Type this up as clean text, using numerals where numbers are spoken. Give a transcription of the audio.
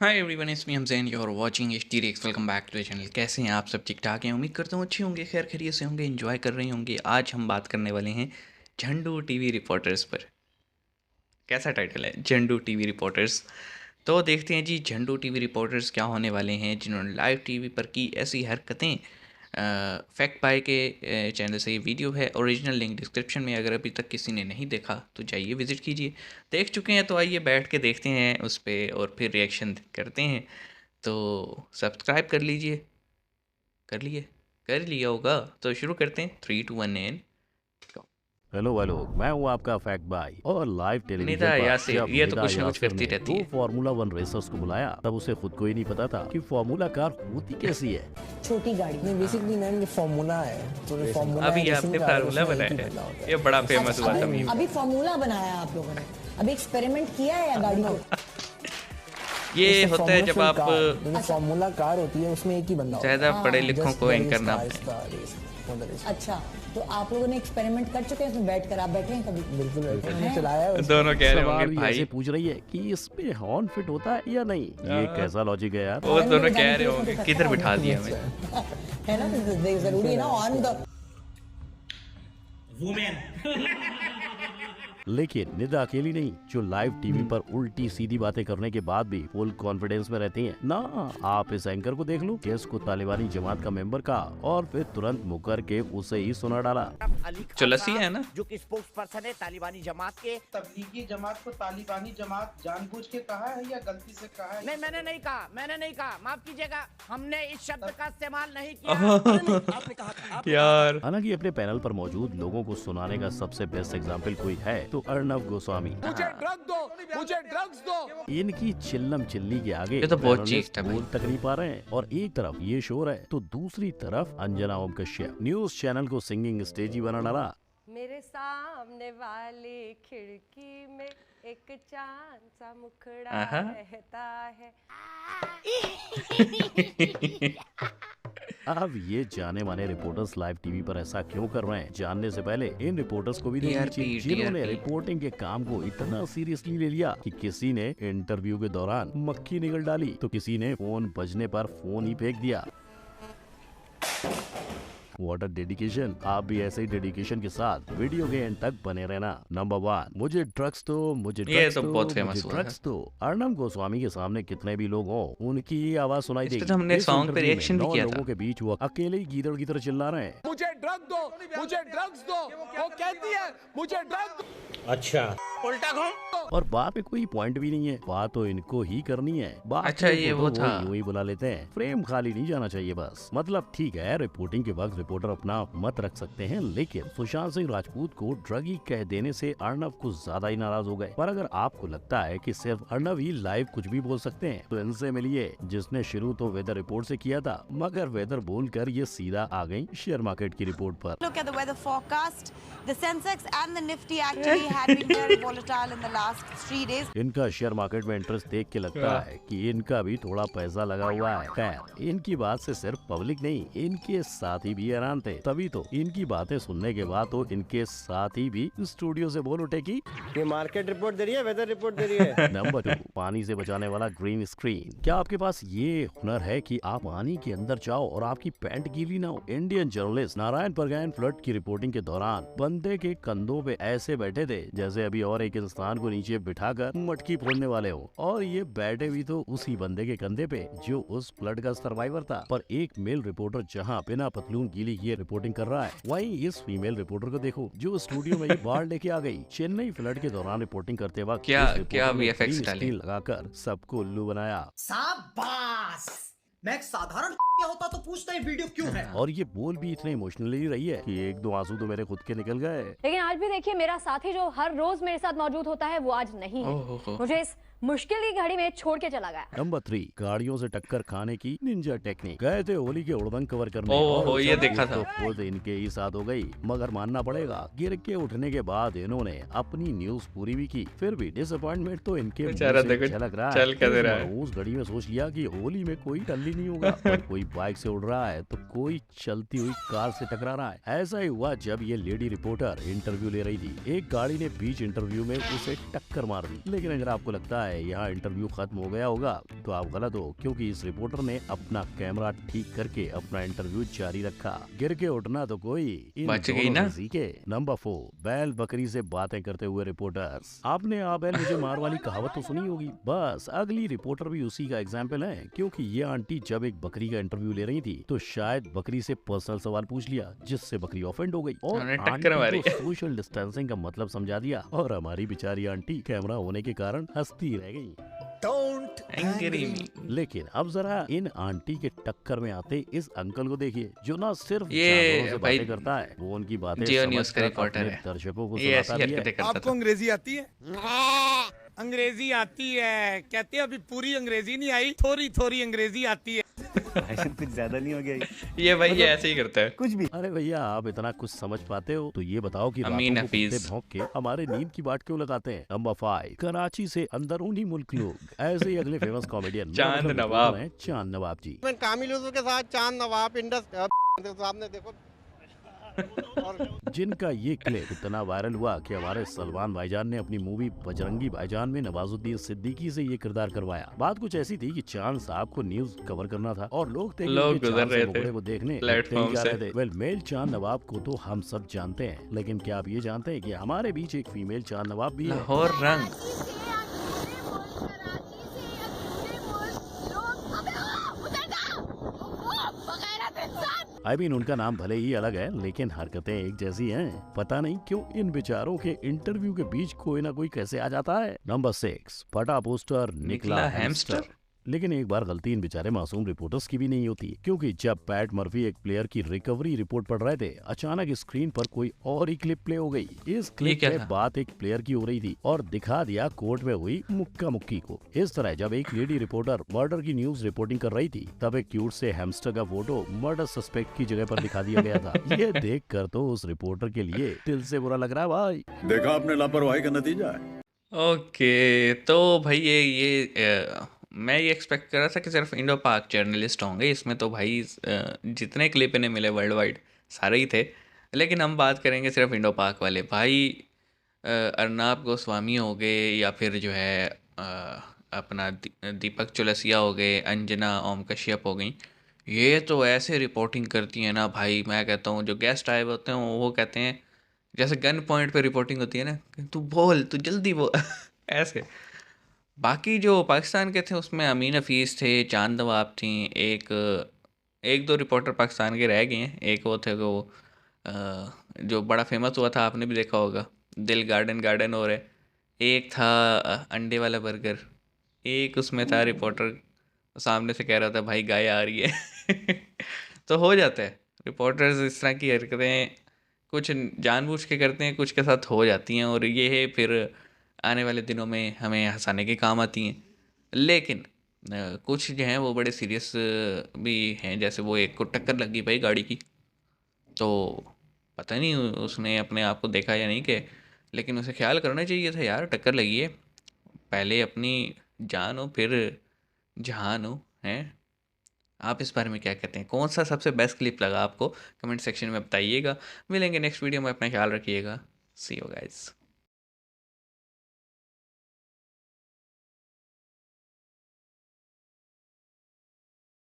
Hi everyone, it's me Hamzain, you are watching HT reacts. Welcome back to the channel. कैसे हैं आप सब? ठीक ठाक हैं? उम्मीद करता हूँ अच्छे होंगे, खैर खैरियत से होंगे, एंजॉय कर रहे होंगे। आज हम बात करने वाले हैं झंडू टीवी रिपोर्टर्स पर। कैसा टाइटल है, झंडू टीवी रिपोर्टर्स। तो देखते हैं जी, झंडू टीवी रिपोर्टर्स क्या होने वाले हैं जिन्होंने लाइव टीवी पर की ऐसी हरकतें। फैक्ट बाय के चैनल से ये वीडियो है, ओरिजिनल लिंक डिस्क्रिप्शन में। अगर अभी तक किसी ने नहीं देखा तो जाइए विज़िट कीजिए। देख चुके हैं तो आइए बैठ के देखते हैं उस पर और फिर रिएक्शन करते हैं। तो सब्सक्राइब कर लीजिए। कर लिए? कर लिया होगा तो शुरू करते हैं। 3 2 1 एंड हेलो हेलो, मैं हूँ आपका फैक्ट बाई। और लाइव टेलीविजन निदा पर यासिर, जब ये तो निदा कुछ ना कुछ यासिर करती ने रहती दो है। फार्मूला वन रेसर्स को बुलाया, तब उसे खुद को ही नहीं पता था कि फार्मूला कार होती कैसी है। छोटी गाड़ी नहीं, बेसिकली मैम ये फार्मूला है। तो ये फार्मूला अभी है, आपने रेसिंग कार है, फार्मूला उसमें एक ही बनाया बदलाव होता है, ये बड़ा फेमस हुआ था अभी मीम। अभी फार्मूला बनाया आप लोगों ने, अभी एक्सपेरिमेंट किया है या गाड़ी को? ये होता है जब आप फार्मूला कार होती है, उसमें एक ही बंदा होता है। ज़्यादा पढ़े लिखों को एंकर ना अच्छा, तो आप लोगों ने एक्सपेरिमेंट कर चुके हैं इसमें बैठकर? आप बैठे हैं कभी? बिल्कुल बैठे हैं, चलाया है। दोनों कह रहे सवाल होंगे भी ऐसे भाई, पूछ रही है कि इसमें हॉर्न फिट होता है या नहीं। ये कैसा लॉजिक है यार। वो दोनों कह रहे होंगे किधर बिठा दिया हमें। है ना, जरूरी है ना ऑन द लेकिन निदा अकेली नहीं जो लाइव टीवी पर उल्टी सीधी बातें करने के बाद भी फुल कॉन्फिडेंस में रहती हैं ना। आप इस एंकर को देख लो, केस को तालिबानी जमात का मेंबर का और फिर तुरंत मुकर के उसे ही सुना डाला। चुलसी है ना, जो कि स्पोक्स पर्सन है तालिबानी जमात के। तबलीगी जमात को तालिबानी जमात जानबूझ के कहा है या गलती से कहा है? नहीं, मैंने नहीं कहा, माफ कीजिएगा, हमने इस शब्द का इस्तेमाल नहीं किया। आपने कहा था, यार हालांकि अपने पैनल पर मौजूद लोगों को सुनाने का सबसे बेस्ट एग्जाम्पल कोई है तो अर्नव गोस्वामी। मुझे ड्रग्स दो। इनकी चिल्लम चिल्ली के आगे ये तो बहुत पैनलिस्ट चीख था भाई। बोल तक नहीं पा रहे हैं। और एक तरफ ये शोर है तो दूसरी तरफ अंजना ओम कश्यप न्यूज चैनल को सिंगिंग स्टेज ही बना डाला। मेरे सामने वाली खिड़की में एक चांद सा मुखड़ा आहा। रहता है। अब ये जाने माने रिपोर्टर्स लाइव टीवी पर ऐसा क्यों कर रहे हैं, जानने से पहले इन रिपोर्टर्स को भी देख TRP, लीजिए जिन्होंने TRP। रिपोर्टिंग के काम को इतना सीरियसली ले लिया कि किसी ने इंटरव्यू के दौरान मक्खी निगल डाली तो किसी ने फोन बजने पर फोन ही फेंक दिया। Water dedication. आप भी ऐसे ही डेडिकेशन के साथ वीडियो के एंड तक बने रहना। नंबर 1, मुझे ड्रग्स दो, मुझे ये ड्रग्स तो दो, बहुत फेमस मुझे हुआ ड्रग्स दो। अर्नब गोस्वामी के सामने कितने भी लोग हों, उनकी ये आवाज सुनाई इस पे देगी। तो हमने इस सॉन्ग पे इंटरव्यू में रिएक्शन भी 9 किया था। लोगों के बीच वो अकेले ही गीदड़ की तरह चिल्ला रहे हैं। मुझे ड्रग्स दो। वो कहती है मुझे ड्रग्स दो। अच्छा, उल्टा घूम। और बात में कोई पॉइंट भी नहीं है, बात तो इनको ही करनी है। बात अच्छा, ये वो था। यूं ही बुला लेते हैं, फ्रेम खाली नहीं जाना चाहिए बस। मतलब ठीक है, रिपोर्टिंग के वक्त रिपोर्टर अपना मत रख सकते हैं, लेकिन सुशांत सिंह राजपूत को ड्रगी कह देने से अर्नव कुछ ज्यादा ही नाराज हो गए। पर अगर आपको लगता है कि सिर्फ अर्नव ही लाइव कुछ भी बोल सकते हैं तो इनसे मिलिए, जिसने शुरू तो वेदर रिपोर्ट से किया था, मगर वेदर बोलकर ये सीधा आ गई शेयर मार्केट की रिपोर्ट पर। Look at the weather forecast. The Sensex and the Nifty actually had been very volatile in the last 3 days. इनका शेयर मार्केट में इंटरेस्ट देख के लगता है कि इनका भी थोड़ा पैसा लगा हुआ है। खैर, इनकी बात से सिर्फ पब्लिक नहीं, इनके साथी भी हैरान थे। तभी तो इनकी बातें सुनने के बाद तो इनके साथी भी स्टूडियो से बोल उठे कि ये मार्केट रिपोर्ट दे रही है, वेदर रिपोर्ट दे रही है। नंबर 2, पानी से बचाने वाला ग्रीन स्क्रीन। क्या आपके पास ये हुनर है कि आप पानी के अंदर जाओ और आपकी पैंट गीली ना हो? इंडियन जर्नलिस्ट नारायण परगैन फ्लड की रिपोर्टिंग के दौरान बंदे के कंधों पे ऐसे बैठे थे जैसे अभी और एक इंसान को नीचे बिठाकर मटकी फोड़ने वाले हो। और ये बैठे भी तो उसी बंदे के कंधे पे जो उस फ्लड का सर्वाइवर था। पर एक मेल रिपोर्टर जहाँ बिना पतलून गीली किए रिपोर्टिंग कर रहा है, वहीं इस फीमेल रिपोर्टर को देखो जो स्टूडियो में ये बाढ़ लेके आ गई। चेन्नई फ्लड के दौरान रिपोर्टिंग करते वक्त क्या- इस रिपोर्टर क्या ने VFX green डाले? screen लगाकर सबको उल्लू बनाया। शाबाश। मैं एक साधारण होता तो पूछता ये वीडियो क्यों है। और ये बोल भी इतने इमोशनली रही है कि एक दो आंसू तो मेरे खुद के निकल गए। लेकिन आज भी देखिए, मेरा साथी जो हर रोज मेरे साथ मौजूद होता है वो आज नहीं ओहो। है। मुझे इस मुश्किल की घड़ी में छोड़ के चला गया। नंबर 3, गाड़ियों से टक्कर खाने की निंजा टेक्निक। गए थे होली के उड़दंग कवर करने ओहो, और ये जब देखा वो था। तो खुद इनके ही साथ हो गई। मगर मानना पड़ेगा, गिर के उठने के बाद इन्होंने अपनी न्यूज पूरी भी की। फिर भी डिसअपॉइंटमेंट तो इनके मुंह बेचारा से देखो, झलक रहा चल क्या दे रहा है। उस घड़ी में सोच लिया कि होली में कोई टल्ली नहीं होगा, पर कोई बाइक से उड़ रहा है तो कोई चलती हुई कार से टकरा रहा है। ऐसा ही हुआ जब ये लेडी रिपोर्टर इंटरव्यू ले रही थी। एक गाड़ी ने बीच इंटरव्यू में उसे टक्कर मार दी। लेकिन अगर आपको लगता है है यहाँ इंटरव्यू खत्म हो गया होगा, तो आप गलत हो, क्योंकि इस रिपोर्टर ने अपना कैमरा ठीक करके अपना इंटरव्यू जारी रखा। गिर के उठना तो कोई इन बच गई दोनों ना। से सीखे। नंबर 4, बैल बकरी से बातें करते हुए रिपोर्टर्स। आपने आ बैल मुझे मार वाली कहावत तो सुनी होगी, बस अगली रिपोर्टर भी उसी का एग्जाम्पल है, क्योंकि ये आंटी जब एक बकरी का इंटरव्यू ले रही थी तो शायद बकरी से पर्सनल सवाल पूछ लिया, जिससे बकरी ऑफेंड हो गई और उन्होंने टक्कर मारी। आंटी को सोशल डिस्टेंसिंग का मतलब समझा दिया और हमारी बेचारी आंटी कैमरा होने के कारण हंसती रह गई। एंग्री मी। लेकिन अब जरा इन आंटी के टक्कर में आते इस अंकल को देखिए, जो ना सिर्फ ये जानवरों से भाई बातें करता है, वो उनकी बातें जियो न्यूज़ का समझकर रिपोर्टर अपने है। दर्शकों को ये ऐसी सुनाता भी है। हरकतें करता था। अंग्रेजी आती है? अंग्रेजी आती है, कहते हैं अभी पूरी अंग्रेजी नहीं आई, थोड़ी थोड़ी अंग्रेजी आती है। कुछ ज्यादा नहीं हो गया ये भाई ये ऐसे ही करता है। कुछ भी। अरे भैया, आप इतना कुछ समझ पाते हो तो ये बताओ कि अमीन रातों को हफीज। कुत्ते भौंक के हमारे नींद की बाट क्यों लगाते हैं। नंबर 5, कराची से अंदरूनी मुल्क लोग। ऐसे ही अगले फेमस कॉमेडियन चांद नवाब। चांद नवाब जी। कामिल यूसुफ के साथ चांद नवाब इंडस साहब ने देखो जिनका ये क्लिप इतना वायरल हुआ कि हमारे सलमान भाईजान ने अपनी मूवी बजरंगी भाईजान में नवाजुद्दीन सिद्दीकी से ये किरदार करवाया। बात कुछ ऐसी थी कि चांद साहब को न्यूज कवर करना था और लोग थे कि लोग उनके गुजर चांद से रहे थे मुखड़े को देखने प्लेटफॉर्म देखते ही जा से। रहे थे। वेल, मेल चांद नवाब को तो हम सब जानते हैं, लेकिन क्या आप ये जानते हैं कि हमारे बीच एक फीमेल चांद नवाब भी है। लाहौर रंग। आई मीन उनका नाम भले ही अलग है, लेकिन हरकतें एक जैसी हैं। पता नहीं क्यों इन बेचारों के इंटरव्यू के बीच कोई ना कोई कैसे आ जाता है। नंबर 6, फटा पोस्टर निकला हैमस्टर। लेकिन एक बार गलती इन बेचारे मासूम रिपोर्टर्स की भी नहीं होती, क्योंकि जब पैट मर्फी एक प्लेयर की रिकवरी रिपोर्ट पढ़ रहे थे, अचानक स्क्रीन पर कोई और ही क्लिप प्ले हो गई। इस क्लिप क्या में था? बात एक प्लेयर की हो रही थी और दिखा दिया कोर्ट में हुई मुक्का मुक्की को। इस तरह जब एक लेडी रिपोर्टर मर्डर की न्यूज रिपोर्टिंग कर रही थी, तब एक क्यूट से हैमस्टर का फोटो मर्डर सस्पेक्ट की जगह पर दिखा दिया गया था। ये देख कर तो उस रिपोर्टर के लिए दिल से बुरा लग रहा है भाई। देखा आपने लापरवाही का नतीजा है। ओके, तो भाई मैं ये एक्सपेक्ट कर रहा था कि सिर्फ इंडो पाक जर्नलिस्ट होंगे इसमें, तो भाई जितने क्लिप इन्हें मिले वर्ल्ड वाइड सारे ही थे। लेकिन हम बात करेंगे सिर्फ इंडो पाक वाले। भाई अर्नाब गोस्वामी हो गए, या फिर जो है अपना दीपक चुलसिया हो गए, अंजना ओम कश्यप हो गई। ये तो ऐसे रिपोर्टिंग करती है ना भाई, मैं कहता हूँ जो गेस्ट आए होते हैं वो कहते हैं जैसे गन पॉइंट पे रिपोर्टिंग होती है ना, कि तू बोल, तू जल्दी बोल ऐसे। बाकी जो पाकिस्तान के थे उसमें अमीन हफीज़ थे, चांद नवाब थी, एक दो रिपोर्टर पाकिस्तान के रह गए हैं। एक वो थे वो जो बड़ा फेमस हुआ था, आपने भी देखा होगा, दिल गार्डन हो रहे। एक था अंडे वाला बर्गर। एक उसमें था रिपोर्टर सामने से कह रहा था भाई गाय आ रही है तो हो जाता है, रिपोर्टर्स इस तरह की हरकतें कुछ जानबूझ के करते हैं, कुछ के साथ हो जाती हैं, और ये है फिर आने वाले दिनों में हमें हंसाने के काम आती हैं। लेकिन कुछ जो हैं वो बड़े सीरियस भी हैं, जैसे वो एक को टक्कर लग गई भाई गाड़ी की, तो पता नहीं उसने अपने आप को देखा या नहीं कि, लेकिन उसे ख्याल करना चाहिए था यार, टक्कर लगी है, पहले अपनी जान हो फिर जहान हो। हैं आप इस बारे में क्या कहते हैं? कौन सा सबसे बेस्ट क्लिप लगा आपको? कमेंट सेक्शन में बताइएगा। मिलेंगे नेक्स्ट वीडियो में, अपना ख्याल रखिएगा। सी यू गाइस।